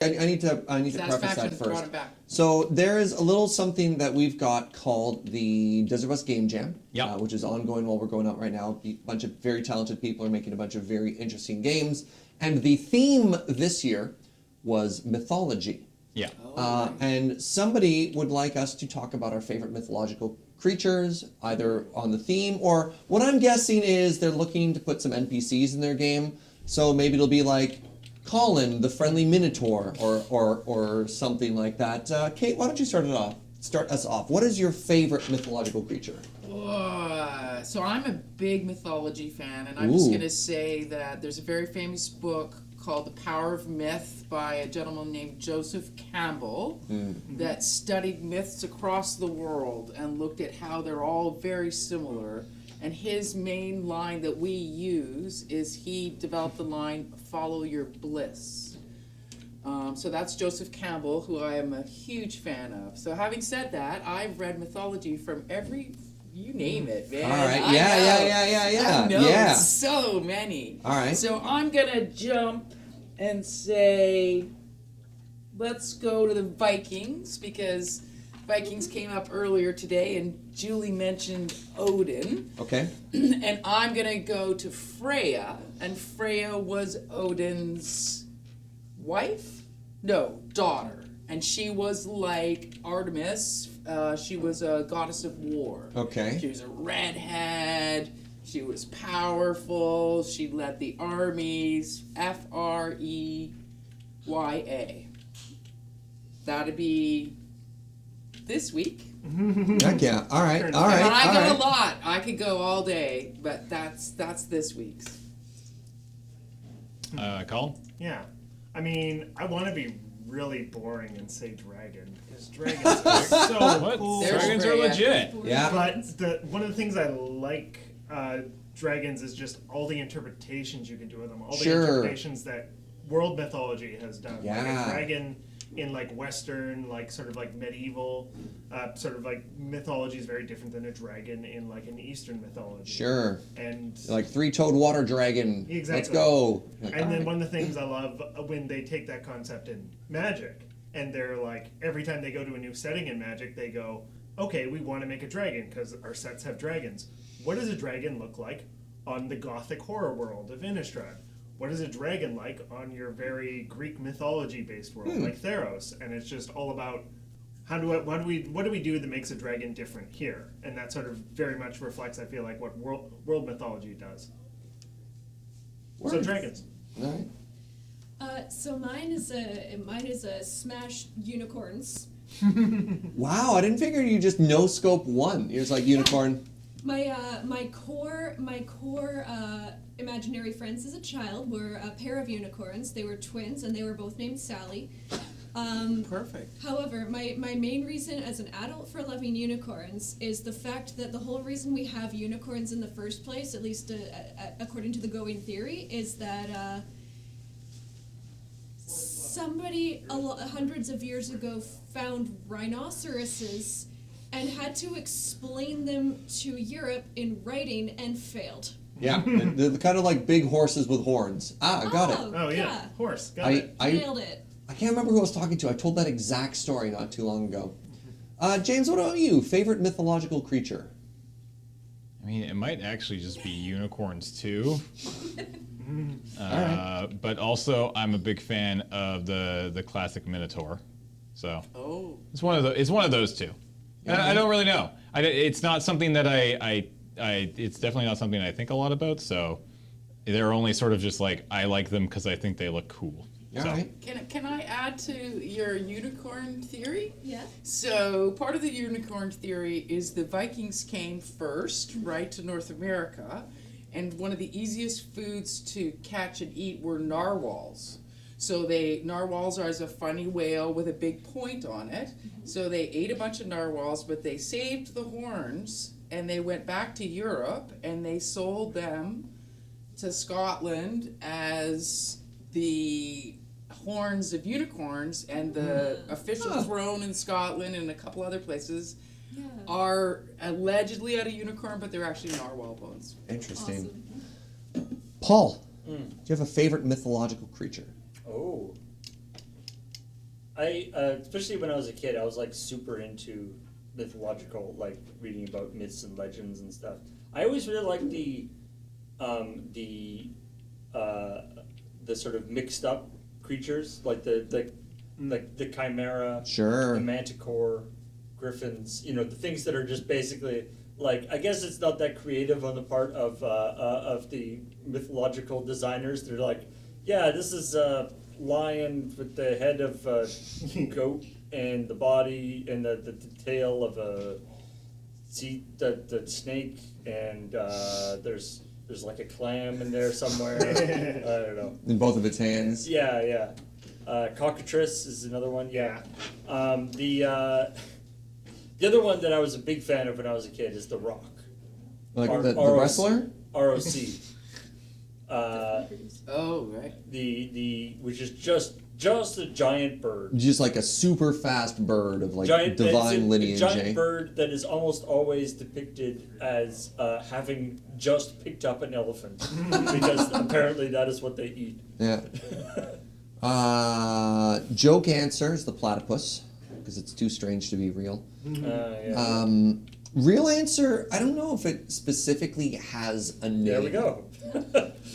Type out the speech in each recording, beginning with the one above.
I need to preface that first. So there is a little something that we've got called the Desert Bus Game Jam, which is ongoing while we're going out right now. A bunch of very talented people are making a bunch of very interesting games. And the theme this year was mythology. Yeah. And somebody would like us to talk about our favorite mythological creatures, either on the theme, or what I'm guessing is they're looking to put some NPCs in their game. So maybe it'll be like Colin, the friendly Minotaur, or something like that. Kate, why don't you start us off? What is your favorite mythological creature? So I'm a big mythology fan, and I'm just going to say that there's a very famous book called The Power of Myth by a gentleman named Joseph Campbell that studied myths across the world and looked at how they're all very similar. And his main line that we use is he developed the line, "Follow your bliss." So that's Joseph Campbell, who I am a huge fan of. So having said that, I've read mythology from you name it, man. All right, yeah. I know so many. All right. So I'm gonna jump and say, let's go to the Vikings, because Vikings came up earlier today, and Julie mentioned Odin. Okay. And I'm going to go to Freya, and Freya was Odin's wife? No, daughter. And she was like Artemis. She was a goddess of war. Okay. She was a redhead. She was powerful. She led the armies. Freya. That'd be this week. Heck yeah. All right. And I got a lot. I could go all day, but that's this week's. Colin? Yeah. I mean, I want to be really boring and say dragon, because dragons are so cool. Dragons are legit. Yeah. But one of the things I like dragons is just all the interpretations you can do with them. All the interpretations that world mythology has done. Yeah. Like a dragon in like Western, like sort of like medieval, sort of like mythology is very different than a dragon in like an Eastern mythology. Sure. And like three-toed water dragon. Exactly. Let's go. And then one of the things I love when they take that concept in Magic, and they're like, every time they go to a new setting in Magic, they go, okay, we want to make a dragon because our sets have dragons. What does a dragon look like on the Gothic horror world of Innistrad? What is a dragon like on your very Greek mythology-based world, like Theros? And it's just all about what do we do that makes a dragon different here? And that sort of very much reflects, I feel like, what world mythology does. So dragons. All right. So mine is a smash unicorns. Wow, I didn't figure you just no scope one. You're just like unicorn. My core imaginary friends as a child were a pair of unicorns. They were twins, and they were both named Sally. Perfect. However, my main reason as an adult for loving unicorns is the fact that the whole reason we have unicorns in the first place, at least according to the going theory, is that somebody hundreds of years ago found rhinoceroses and had to explain them to Europe in writing and failed. Yeah, they're kind of like big horses with horns. Got it. Oh yeah, horse. Got it. Nailed it. I can't remember who I was talking to. I told that exact story not too long ago. James, what about you? Favorite mythological creature? I mean, it might actually just be unicorns too. Right. But also, I'm a big fan of the classic Minotaur. So it's one of those two. Yeah. I don't really know. It's not something that it's definitely not something I think a lot about. So they're only sort of just like I like them because I think they look cool. All right. Can I add to your unicorn theory? Yeah. So part of the unicorn theory is the Vikings came first, right, to North America, and one of the easiest foods to catch and eat were narwhals. So narwhals are as a funny whale with a big point on it. So they ate a bunch of narwhals, but they saved the horns, and they went back to Europe, and they sold them to Scotland as the horns of unicorns, and the official throne in Scotland and a couple other places are allegedly out of unicorn, but they're actually narwhal bones. Interesting. Awesome. Paul, do you have a favorite mythological creature? Oh. I especially when I was a kid, I was like super into mythological, like reading about myths and legends and stuff. I always really liked the sort of mixed up creatures, like the chimera, Sure. the manticore, griffins. You know, the things that are just basically like, I guess it's not that creative on the part of the mythological designers. They're like, yeah, this is a lion with the head of a goat and the body and the tail of a the snake, and there's like a clam in there somewhere. I don't know. In both of its hands. Yeah. Cockatrice is another one. Yeah. The other one that I was a big fan of when I was a kid is The Rock. Like R- the ROC. wrestler? ROC. Oh, right. Which is just a giant bird. Just like a super fast bird of like It's divine lineage. A giant eh? bird that is almost always depicted as having just picked up an elephant, because apparently that is what they eat. Yeah. Joke answer is the platypus, because it's too strange to be real. Yeah. Real answer, I don't know if it specifically has a name. There we go.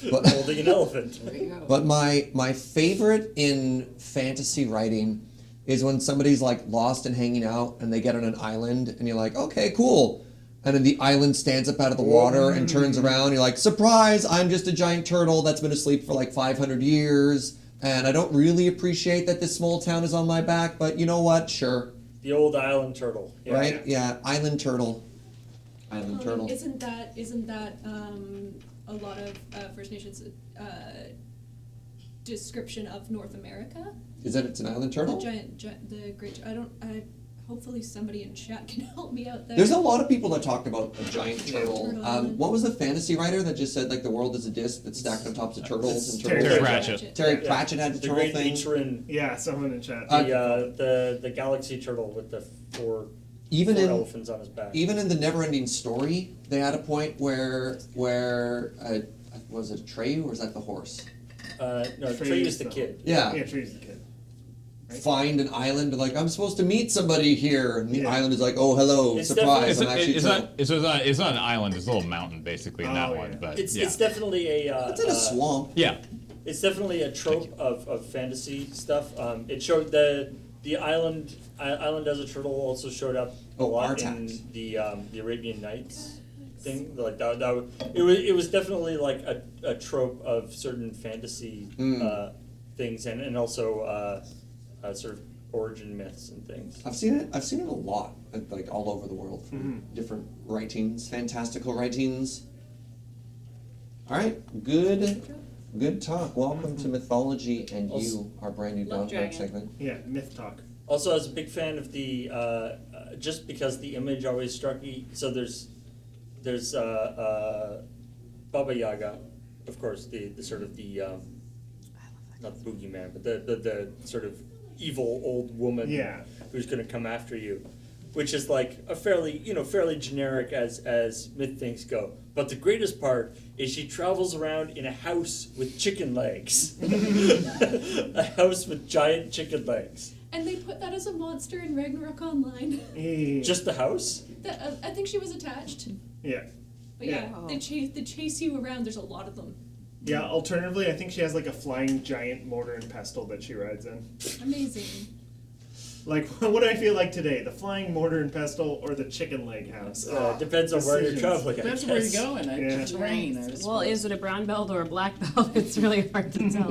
But, Holding an elephant. There you go. but my favorite in fantasy writing is when somebody's like lost and hanging out and they get on an island and you're like, okay, cool. And then the island stands up out of the water and turns around. You're like, surprise, I'm just a giant turtle that's been asleep for like 500 years. And I don't really appreciate that this small town is on my back, but you know what? Sure. The old island turtle. Yeah. Right? Yeah, island turtle. Island turtle. Isn't that a lot of First Nations description of North America? Is that it's an island turtle? The great. Hopefully somebody in chat can help me out there. There's a lot of people that talked about a giant turtle. Turtle island. What was the fantasy writer that just said like the world is a disc that's stacked on tops of turtles and Terry turtles? Pratchett. Terry Yeah. Pratchett had the The turtle great thing. Atrin, Yeah, someone in chat. the galaxy turtle with the four Even in elephants on his back. even in the Neverending Story, they had a point where was it Trey or was that the horse? No, Trey Trey is is the kid. Yeah. Yeah, Tree's the kid. Right? Find an island like I'm supposed to meet somebody here, and the Yeah. island is like, oh hello, It's surprise, I'm It's, actually it's turtle. not. It's not an island. It's a little mountain, basically, in that Oh, one. yeah. But It's yeah, it's definitely a. It's in a swamp. yeah. It's definitely a trope of fantasy stuff. It showed the island as a turtle also showed up a Oh, lot Artak. in the Arabian Nights thing. Like it was definitely like a trope of certain fantasy things, and also sort of origin myths and things. I've seen it a lot, like all over the world from different writings, fantastical writings. All right, good talk. Welcome to Mythology and You, our brand new Love Dogberg Dragon. segment. Yeah, myth talk. Also, I was a big fan of the just because the image always struck me. So there's Baba Yaga, of course, the sort of the not the boogeyman, but the sort of evil old woman Yeah. who's going to come after you, which is like a fairly generic as myth things go. But the greatest part is she travels around in a house with chicken legs, a house with giant chicken legs. And they put that as a monster in Ragnarok Online. Just the house. I think she was attached. Yeah. But yeah, Yeah. they chase you around. There's a lot of them. Yeah, alternatively, I think she has like a flying giant mortar and pestle that she rides in. Amazing. Like, what do I feel like today? The flying mortar and pestle or the chicken leg house? Depends on where you're Decisions. traveling. I That's where you're guess. going. Yeah. Terrain. I Well, suppose. is it a brown belt or a black belt? It's really hard to tell.